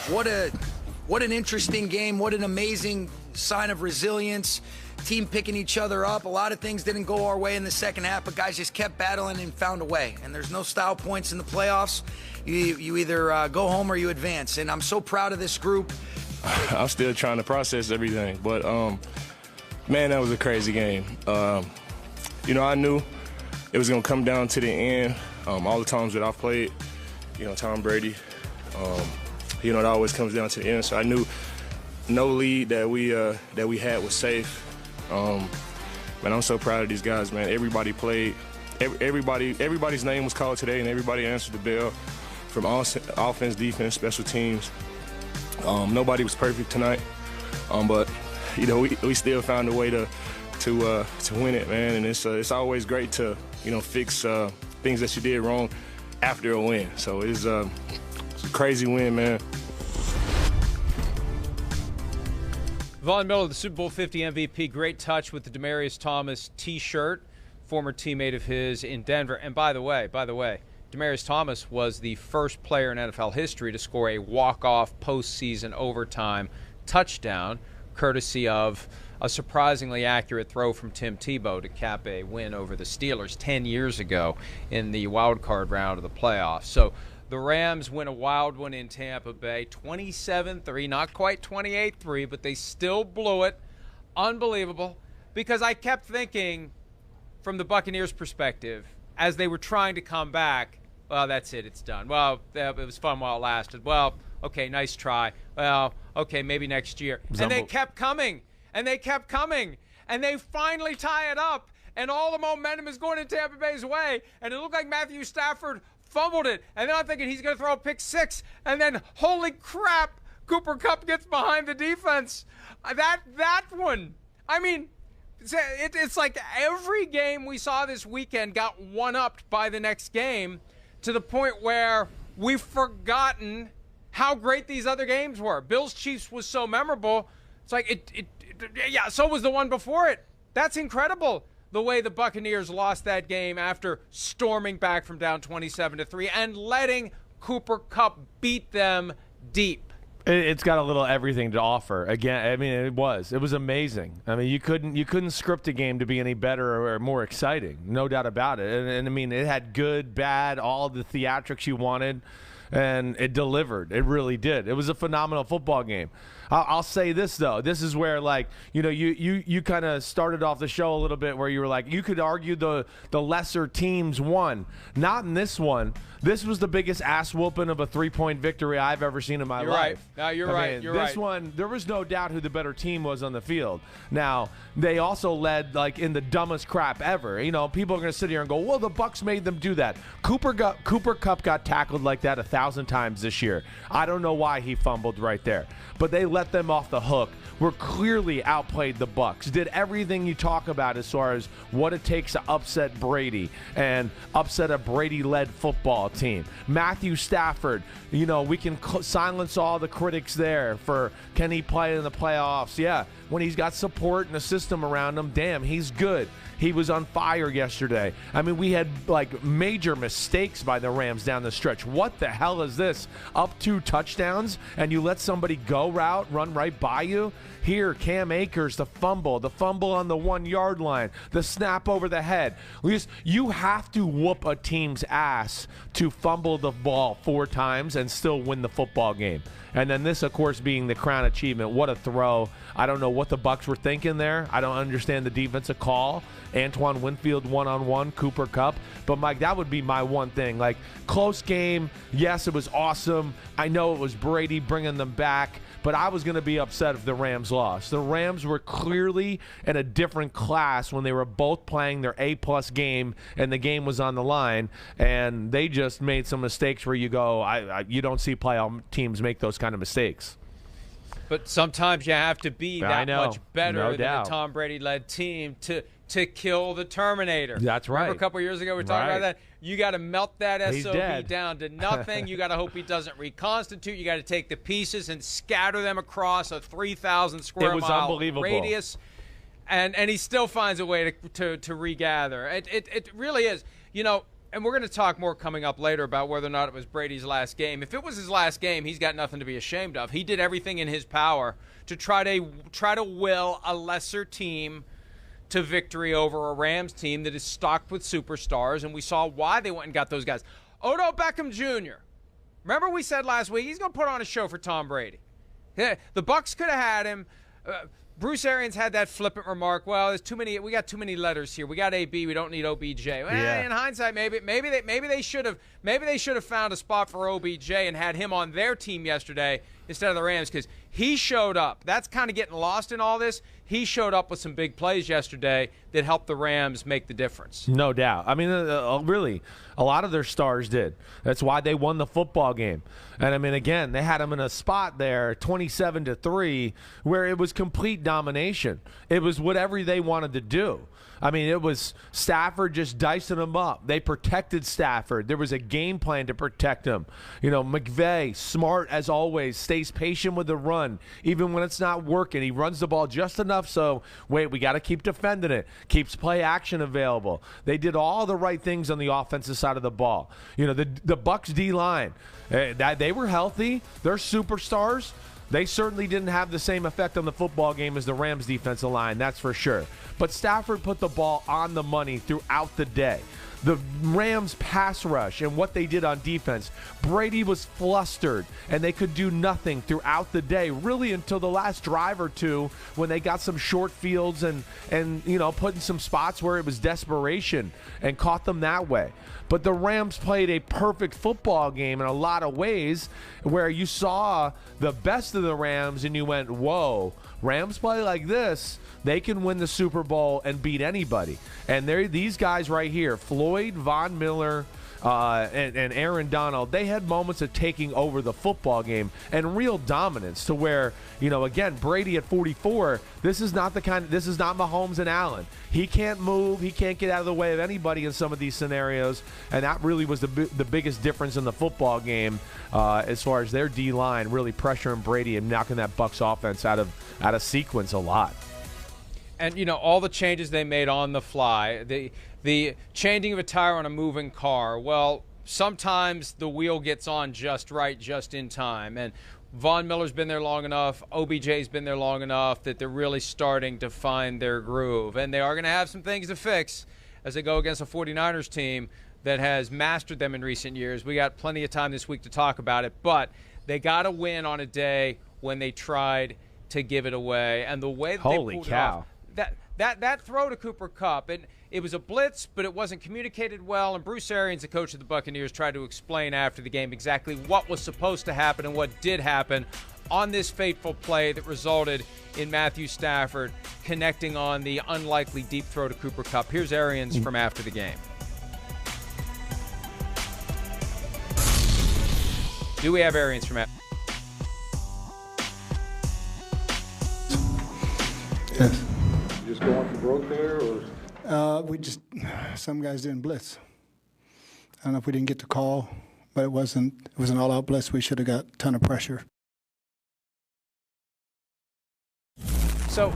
what an interesting game. What an amazing sign of resilience. Team picking each other up. A lot of things didn't go our way in the second half, but guys just kept battling and found a way. And there's no style points in the playoffs. You either go home or you advance. And I'm so proud of this group. I'm still trying to process everything, but man, that was a crazy game. I knew it was going to come down to the end. All the times that I've played, Tom Brady, it always comes down to the end. So I knew no lead that we had was safe. Man, I'm so proud of these guys, man. Everybody played. Everybody's name was called today, and everybody answered the bell from offense, defense, special teams. Nobody was perfect tonight, but we still found a way to win it, man. And it's always great to fix things that you did wrong after a win. So it's a crazy win, man. Von Miller, the Super Bowl 50 MVP, great touch with the Demaryius Thomas T-shirt, former teammate of his in Denver. And by the way, Demaryius Thomas was the first player in NFL history to score a walk-off postseason overtime touchdown, courtesy of a surprisingly accurate throw from Tim Tebow to cap a win over the Steelers 10 years ago in the wild card round of the playoffs. So the Rams win a wild one in Tampa Bay, 27-3, not quite 28-3, but they still blew it. Unbelievable. Because I kept thinking, from the Buccaneers' perspective, as they were trying to come back, well, that's it, it's done. Well, it was fun while it lasted. Well, okay, nice try. Well, okay, maybe next year. And they kept coming, and they kept coming, and they finally tie it up, and all the momentum is going in Tampa Bay's way, and it looked like Matthew Stafford fumbled it, and then I'm thinking he's going to throw a pick six, and then, holy crap, Cooper Kupp gets behind the defense. That one, I mean, it's like every game we saw this weekend got one-upped by the next game to the point where we've forgotten how great these other games were. Bills-Chiefs was so memorable. It's like, so was the one before it. That's incredible, the way the Buccaneers lost that game after storming back from down 27-3 and letting Cooper Kupp beat them deep. It's got a little everything to offer. Again, I mean, it was amazing. I mean, you couldn't script a game to be any better or more exciting, no doubt about it. And I mean, it had good, bad, all the theatrics you wanted, and it delivered. It really did. It was a phenomenal football game. I'll say this, though. This is where, you kind of started off the show a little bit where you were like, you could argue the lesser teams won. Not in this one. This was the biggest ass whooping of a 3-point victory I've ever seen in my life. Right. No, you're right. This one, there was no doubt who the better team was on the field. Now, they also led in the dumbest crap ever. People are going to sit here and go, well, the Bucs made them do that. Cooper Kupp got tackled like that 1,000 times this year. I don't know why he fumbled right there. But they let them off the hook. We're clearly outplayed the Bucs. Did everything you talk about as far as what it takes to upset Brady and upset a Brady-led football team. Matthew Stafford, we can silence all the critics there for can he play in the playoffs? Yeah, when he's got support and a system around him, damn, he's good. He was on fire yesterday. I mean, we had major mistakes by the Rams down the stretch. What the hell is this? Up 2 touchdowns and you let somebody go route run right by you? Here, Cam Akers, the fumble on the 1-yard line, the snap over the head. You have to whoop a team's ass to fumble the ball 4 times and still win the football game. And then this, of course, being the crown achievement. What a throw. I don't know what the Bucs were thinking there. I don't understand the defensive call. Antoine Winfield one-on-one, Cooper Kupp. But, Mike, that would be my one thing. Close game. Yes, it was awesome. I know it was Brady bringing them back. But I was going to be upset if the Rams lost. The Rams were clearly in a different class when they were both playing their A-plus game and the game was on the line. And they just made some mistakes where you go, you don't see playoff teams make those kind of mistakes. But sometimes you have to be that much better than a Tom Brady-led team to kill the Terminator. That's right. Remember a couple years ago we were talking about that? You got to melt that SOB down to nothing. You got to hope he doesn't reconstitute. You got to take the pieces and scatter them across a 3,000 square mile radius. And he still finds a way to regather. It really is. And we're going to talk more coming up later about whether or not it was Brady's last game. If it was his last game, he's got nothing to be ashamed of. He did everything in his power to try to will a lesser team to victory over a Rams team that is stocked with superstars, and we saw why they went and got those guys. Odell Beckham Jr. Remember we said last week he's going to put on a show for Tom Brady. Yeah, the Bucs could have had him. Bruce Arians had that flippant remark. Well, there's too many. We got too many letters here. We got AB. We don't need OBJ. Well, in hindsight, maybe they should have found a spot for OBJ and had him on their team yesterday instead of the Rams, because he showed up. That's kind of getting lost in all this. He showed up with some big plays yesterday that helped the Rams make the difference. No doubt. I mean, really, a lot of their stars did. That's why they won the football game. And, I mean, again, they had them in a spot there, 27-3, where it was complete domination. It was whatever they wanted to do. I mean, it was Stafford just dicing them up. They protected Stafford. There was a game plan to protect him. You know, McVay, smart as always, stays patient with the run, even when it's not working. He runs the ball just enough so, wait, we got to keep defending it. Keeps play action available. They did all the right things on the offensive side of the ball. You know, the Bucs D-line, they were healthy. They're superstars. They certainly didn't have the same effect on the football game as the Rams defensive line, that's for sure. But Stafford put the ball on the money throughout the day. The Rams pass rush and what they did on defense, Brady was flustered, and they could do nothing throughout the day, really until the last drive or two when they got some short fields and you know, put in some spots where it was desperation and caught them that way. But the Rams played a perfect football game in a lot of ways, where you saw the best of the Rams and you went, whoa, Rams play like this, they can win the Super Bowl and beat anybody. And these guys right here, Floyd, Von Miller, and Aaron Donald, they had moments of taking over the football game and real dominance, to where, you know, again, Brady at 44, this is not Mahomes and Allen. He can't move. He can't get out of the way of anybody in some of these scenarios, and that really was the biggest difference in the football game, as far as their D-line really pressuring Brady and knocking that Bucs offense out of sequence a lot. And, you know, all the changes they made on the fly, the changing of a tire on a moving car, well, sometimes the wheel gets on just right, just in time. And Von Miller's been there long enough, OBJ's been there long enough that they're really starting to find their groove. And they are going to have some things to fix as they go against a 49ers team that has mastered them in recent years. We got plenty of time this week to talk about it, but they got to win on a day when they tried to give it away. And the way that they pulled it off, that throw to Cooper Kupp, it was a blitz, but it wasn't communicated well, and Bruce Arians, the coach of the Buccaneers, tried to explain after the game exactly what was supposed to happen and what did happen on this fateful play that resulted in Matthew Stafford connecting on the unlikely deep throw to Cooper Kupp. Here's Arians from after the game. Do we have Arians from after? Yes. Just going for broke there, or? Some guys didn't blitz. I don't know if we didn't get the call, but it was an all-out blitz. We should have got a ton of pressure. So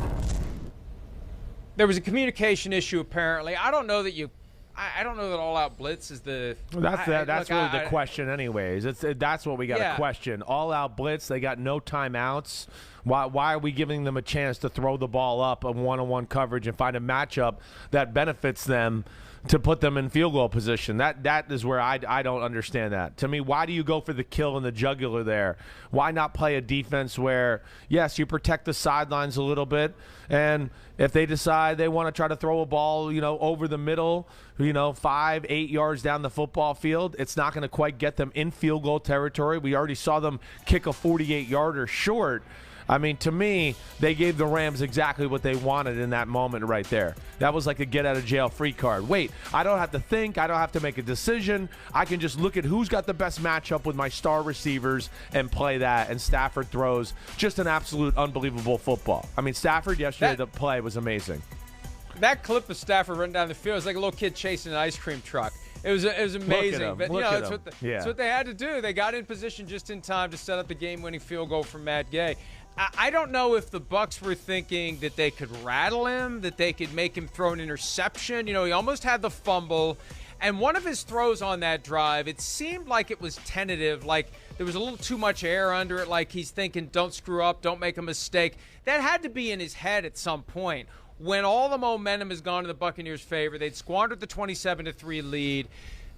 there was a communication issue apparently. I don't know that all-out blitz is the. That's really the question, anyways. That's what we got to question. All-out blitz. They got no timeouts. Why are we giving them a chance to throw the ball up on one-on-one coverage and find a matchup that benefits them to put them in field goal position? That is where I don't understand that. To me, why do you go for the kill in the jugular there? Why not play a defense where, yes, you protect the sidelines a little bit, and if they decide they want to try to throw a ball, you know, over the middle, you know, 5-8 yards down the football field, it's not going to quite get them in field goal territory. We already saw them kick a 48-yarder short. I mean, to me, they gave the Rams exactly what they wanted in that moment right there. That was like a get-out-of-jail-free card. Wait, I don't have to think. I don't have to make a decision. I can just look at who's got the best matchup with my star receivers and play that, and Stafford throws just an absolute unbelievable football. I mean, Stafford yesterday, the play was amazing. That clip of Stafford running down the field was like a little kid chasing an ice cream truck. It was amazing. But, you know, that's what they had to do. They got in position just in time to set up the game-winning field goal from Matt Gay. I don't know if the Bucs were thinking that they could rattle him, that they could make him throw an interception. You know, he almost had the fumble, And one of his throws on that drive, it seemed like it was tentative, like there was a little too much air under it, like he's thinking, don't screw up, don't make a mistake. That had to be in his head at some point. When all the momentum has gone to the Buccaneers' favor, they'd squandered the 27-3 lead.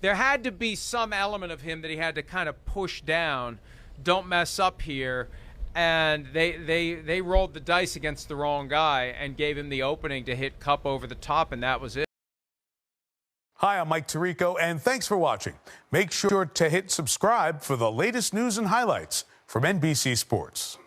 There had to be some element of him that he had to kind of push down. Don't mess up here. And they rolled the dice against the wrong guy and gave him the opening to hit Kupp over the top, and that was it. Hi, I'm Mike Tirico, and thanks for watching. Make sure to hit subscribe for the latest news and highlights from NBC Sports.